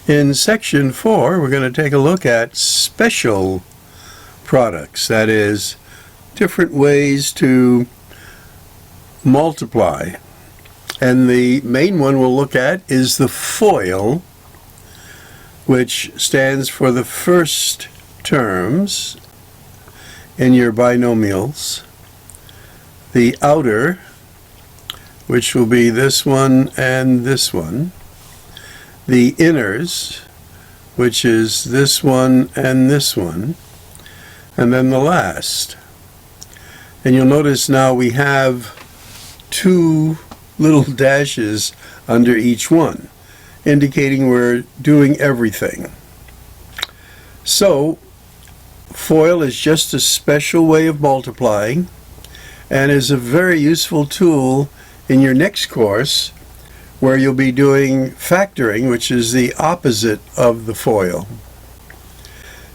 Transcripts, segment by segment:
In section 4, we're going to take a look at special products, that is, different ways to multiply. And the main one we'll look at is the FOIL, which stands for the first terms in your binomials, the outer, which will be this one and this one, the inners, which is this one and this one, and then the last. And you'll notice now we have two little dashes under each one, indicating we're doing everything. So, FOIL is just a special way of multiplying and is a very useful tool in your next course, where you'll be doing factoring, which is the opposite of the FOIL.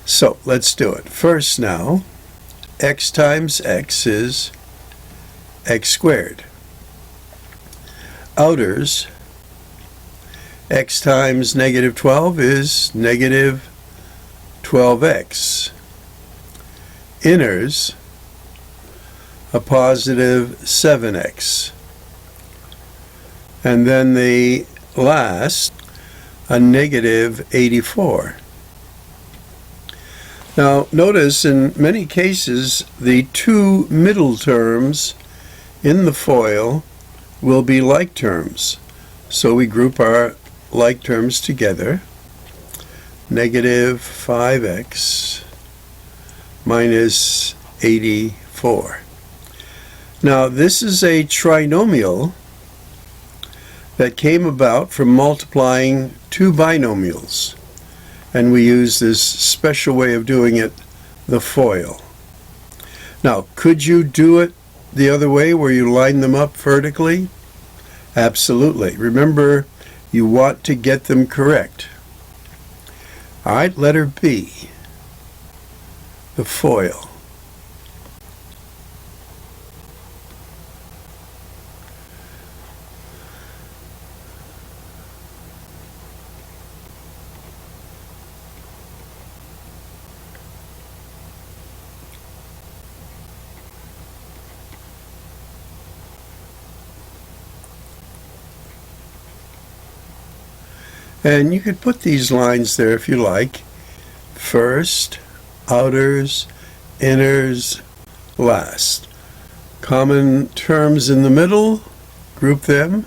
So let's do it. First now, x times x is x squared. Outers, x times negative 12 is negative 12x. Inners, a positive 7x. And then the last, a negative 84. Now notice in many cases the two middle terms in the FOIL will be like terms. So we group our like terms together. Negative 5x minus 84. Now this is a trinomial that came about from multiplying two binomials, and we use this special way of doing it, the FOIL. Now, could you do it the other way where you line them up vertically? Absolutely. Remember, you want to get them correct. All right, letter B, the FOIL. And you could put these lines there if you like. First, outers, inners, last. Common terms in the middle, group them.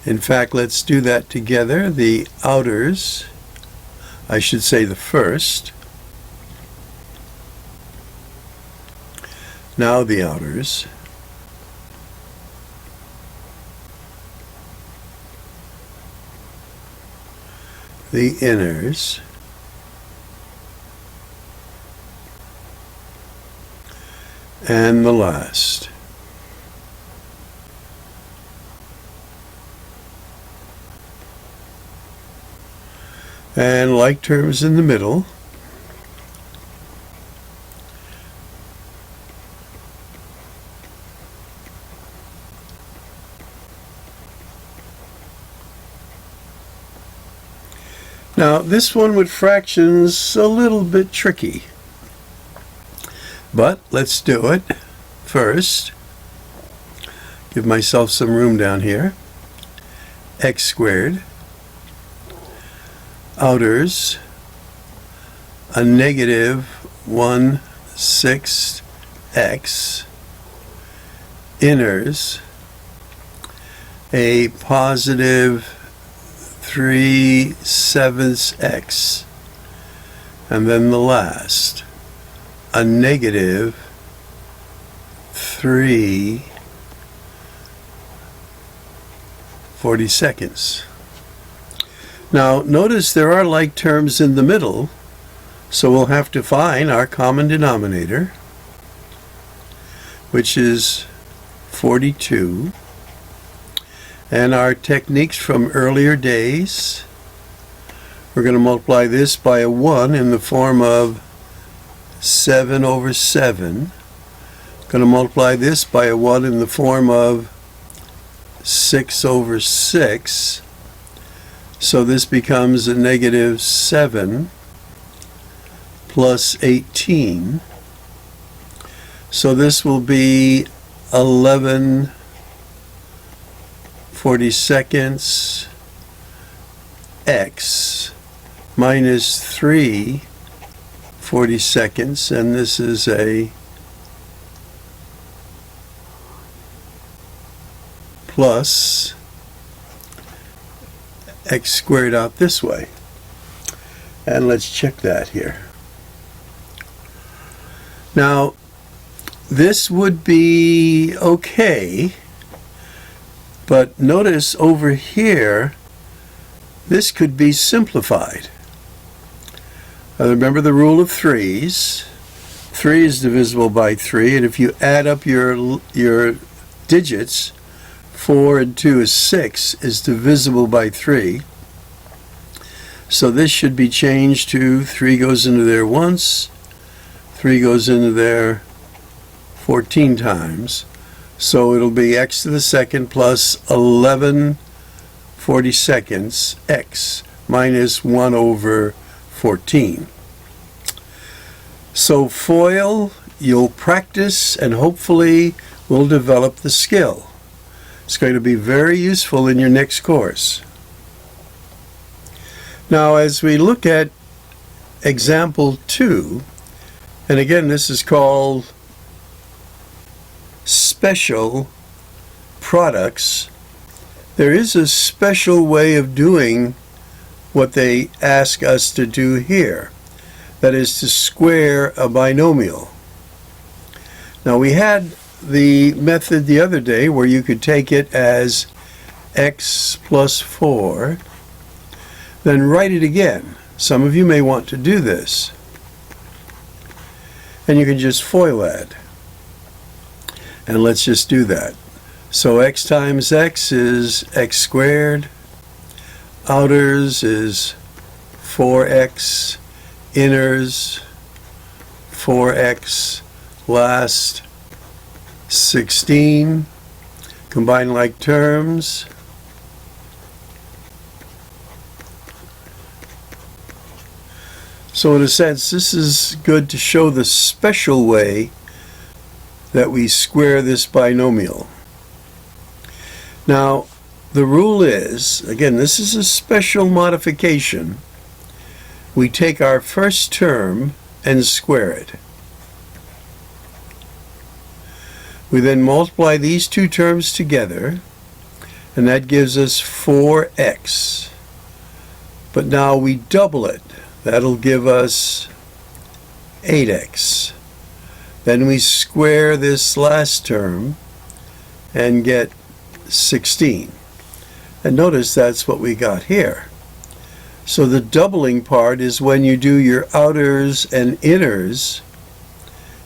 In fact, let's do that together. The outers, I should say the first. Now the outers. The inners. And the last. And like terms in the middle. Now, this one with fractions a little bit tricky, but let's do it. First, give myself some room down here. X squared, outers, a negative 1/6 x, inners, a positive 3/7 x, and then the last, a negative 3/42. Now notice there are like terms in the middle, so we'll have to find our common denominator, which is 42. And our techniques from earlier days, we're going to multiply this by a 1 in the form of 7 over 7. Going to multiply this by a 1 in the form of 6 over 6. So this becomes a negative 7 plus 18. So this will be 11 42nds x minus 3 42nds, and this is a plus x squared out this way. And let's check that here. Now, this would be okay, but notice over here, this could be simplified. Remember the rule of threes. 3 is divisible by 3, and if you add up your digits, 4 and 2 is 6, is divisible by 3. So this should be changed to 3 goes into there once, 3 goes into there 14 times. So it'll be x to the second plus 11 42nds x minus 1 over 14. So FOIL, you'll practice and hopefully will develop the skill. It's going to be very useful in your next course. Now, as we look at example 2, and again this is called special products, there is a special way of doing what they ask us to do here. That is to square a binomial. Now, we had the method the other day where you could take it as x plus 4, then write it again. Some of you may want to do this. And you can just FOIL add. And let's just do that. So x times x is x squared. Outers is 4x. Inners 4x. Last 16. Combine like terms. So in a sense, this is good to show the special way that we square this binomial. Now, the rule is, again, this is a special modification. We take our first term and square it. We then multiply these two terms together, and that gives us 4x. But now we double it. That'll give us 8x. Then we square this last term and get 16. And notice that's what we got here. So the doubling part is when you do your outers and inners,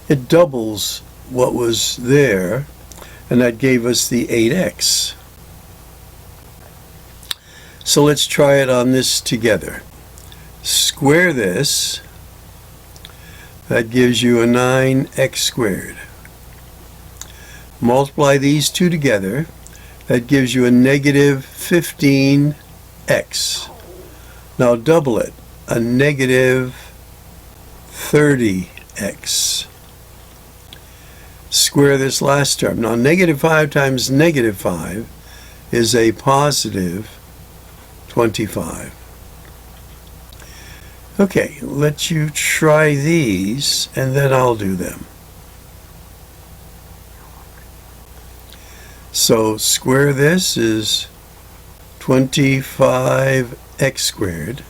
it doubles what was there, and that gave us the 8x. So let's try it on this together. Square this, that gives you a 9x squared. Multiply these two together, that gives you a negative 15x. Now double it, a negative 30x. Square this last term. Now negative 5 times negative 5 is a positive 25. Okay, let you try these, and then I'll do them. So square this is 25x squared.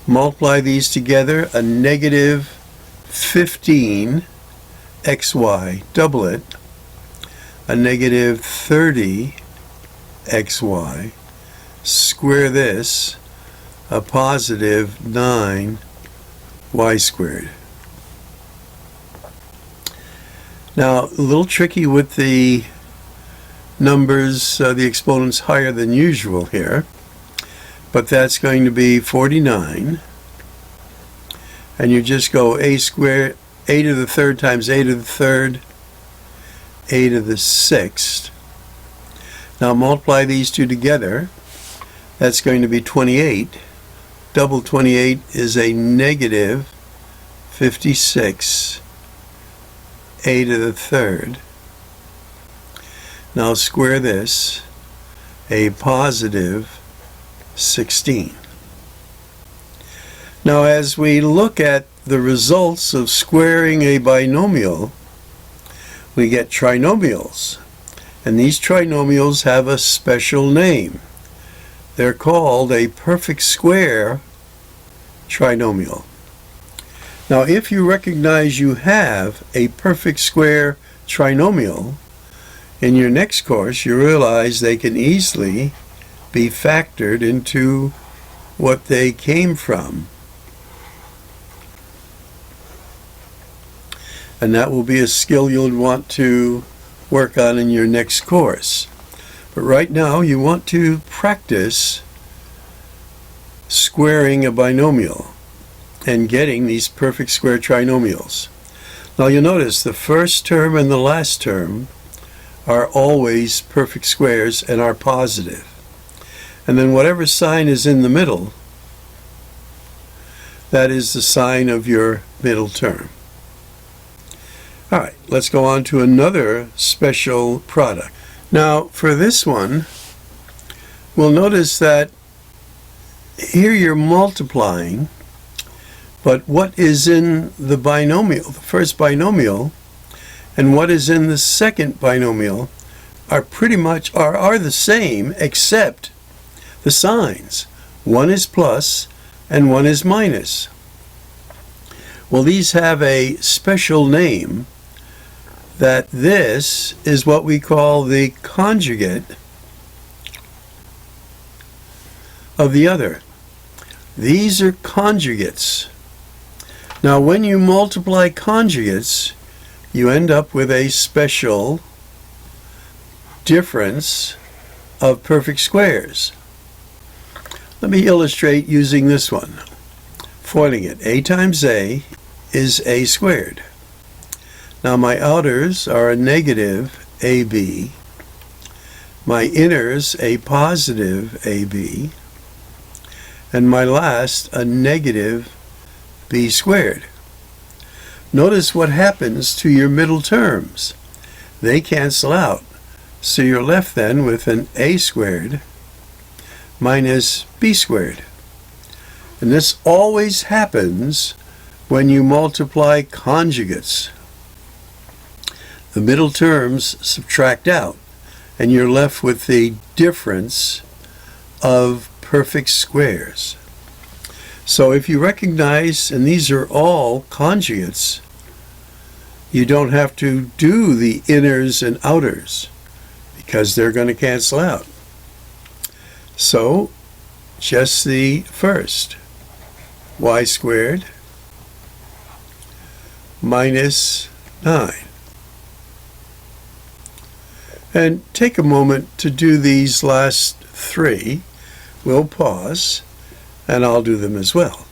Multiply these together, a negative 15xy, double it, a negative 30xy. Square this, a positive 9y squared. Now, a little tricky with the numbers, the exponents higher than usual here, but that's going to be 49, and you just go a squared, a to the third times a to the third, a to the sixth. Now multiply these two together. That's going to be 28. Double 28 is a negative 56, a to the third. Now square this, a positive 16. Now as we look at the results of squaring a binomial, we get trinomials. And these trinomials have a special name. They're called a perfect square trinomial. Now if you recognize you have a perfect square trinomial, in your next course you realize they can easily be factored into what they came from. And that will be a skill you'll want to work on in your next course. But right now you want to practice squaring a binomial and getting these perfect square trinomials. Now you'll notice the first term and the last term are always perfect squares and are positive. And then whatever sign is in the middle, that is the sign of your middle term. All right, let's go on to another special product. Now, for this one, we'll notice that here you're multiplying, but what is in the binomial, the first binomial, and what is in the second binomial are pretty much are the same, except the signs. One is plus and one is minus. Well, these have a special name, that this is what we call the conjugate of the other. These are conjugates. Now when you multiply conjugates, you end up with a special difference of perfect squares. Let me illustrate using this one. Foiling it. A times a is a squared. Now my outers are a negative AB, my inners a positive AB, and my last a negative B squared. Notice what happens to your middle terms. They cancel out, so you're left then with an A squared minus B squared. And this always happens when you multiply conjugates. The middle terms subtract out, and you're left with the difference of perfect squares. So if you recognize, and these are all conjugates, you don't have to do the inners and outers because they're going to cancel out. So just the first, y squared minus 9. And take a moment to do these last three. We'll pause, and I'll do them as well.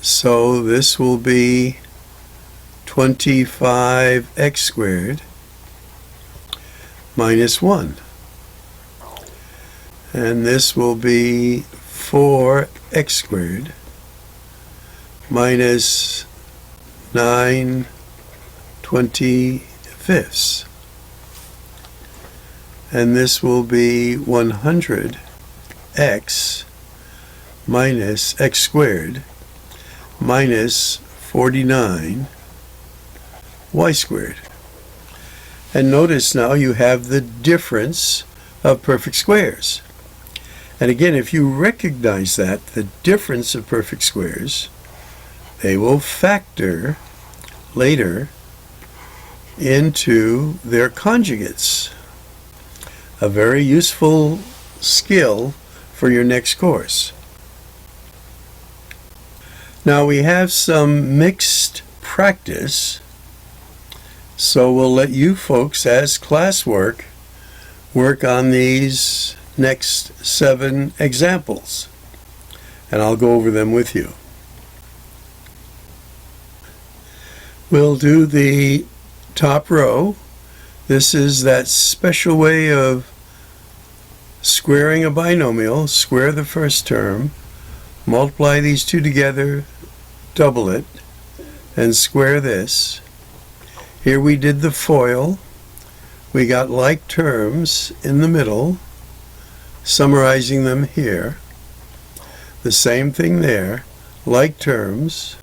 So this will be 25x squared minus 1. And this will be 4x squared minus 9/25. And this will be 100x minus x squared minus 49 y squared. And notice now you have the difference of perfect squares. And again, if you recognize that, the difference of perfect squares, they will factor later into their conjugates. A very useful skill for your next course. Now we have some mixed practice, so we'll let you folks as classwork work on these next 7 examples. and I'll go over them with you. We'll do the top row. This is that special way of squaring a binomial. Square the first term, multiply these two together, double it, and square this. Here we did the FOIL. We got like terms in the middle, summarizing them here. The same thing there, like terms,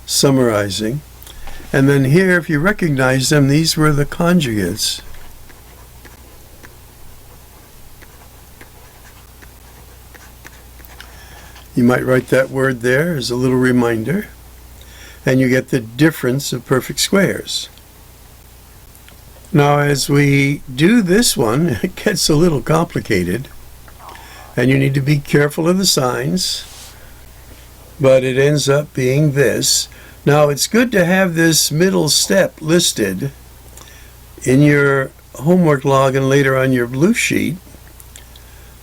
summarizing. And then here, if you recognize them, these were the conjugates. You might write that word there as a little reminder, and you get the difference of perfect squares. Now, as we do this one, it gets a little complicated, and you need to be careful of the signs, but it ends up being this. Now, it's good to have this middle step listed in your homework log and later on your blue sheet,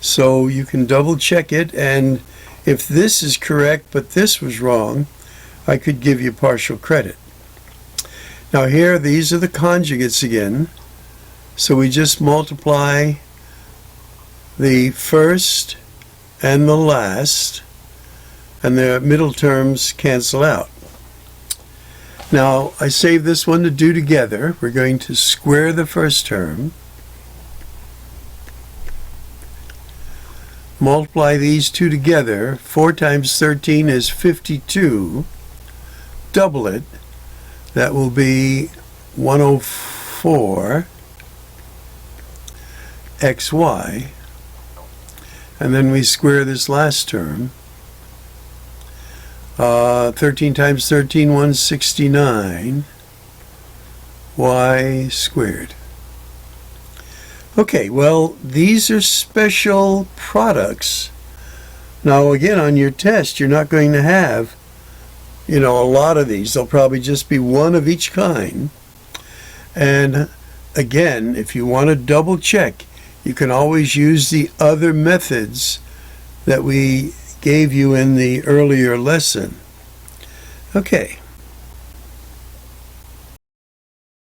so you can double check it, and if this is correct but this was wrong, I could give you partial credit. Now here, these are the conjugates again, so we just multiply the first and the last, and the middle terms cancel out. Now, I saved this one to do together. We're going to square the first term, multiply these two together. 4 times 13 is 52. Double it. That will be 104 xy. And then we square this last term. 13 times 13, 169 y squared. Okay, well, these are special products. Now, again, on your test, you're not going to have, a lot of these. There'll probably just be one of each kind. And again, if you want to double check, you can always use the other methods that we gave you in the earlier lesson. Okay.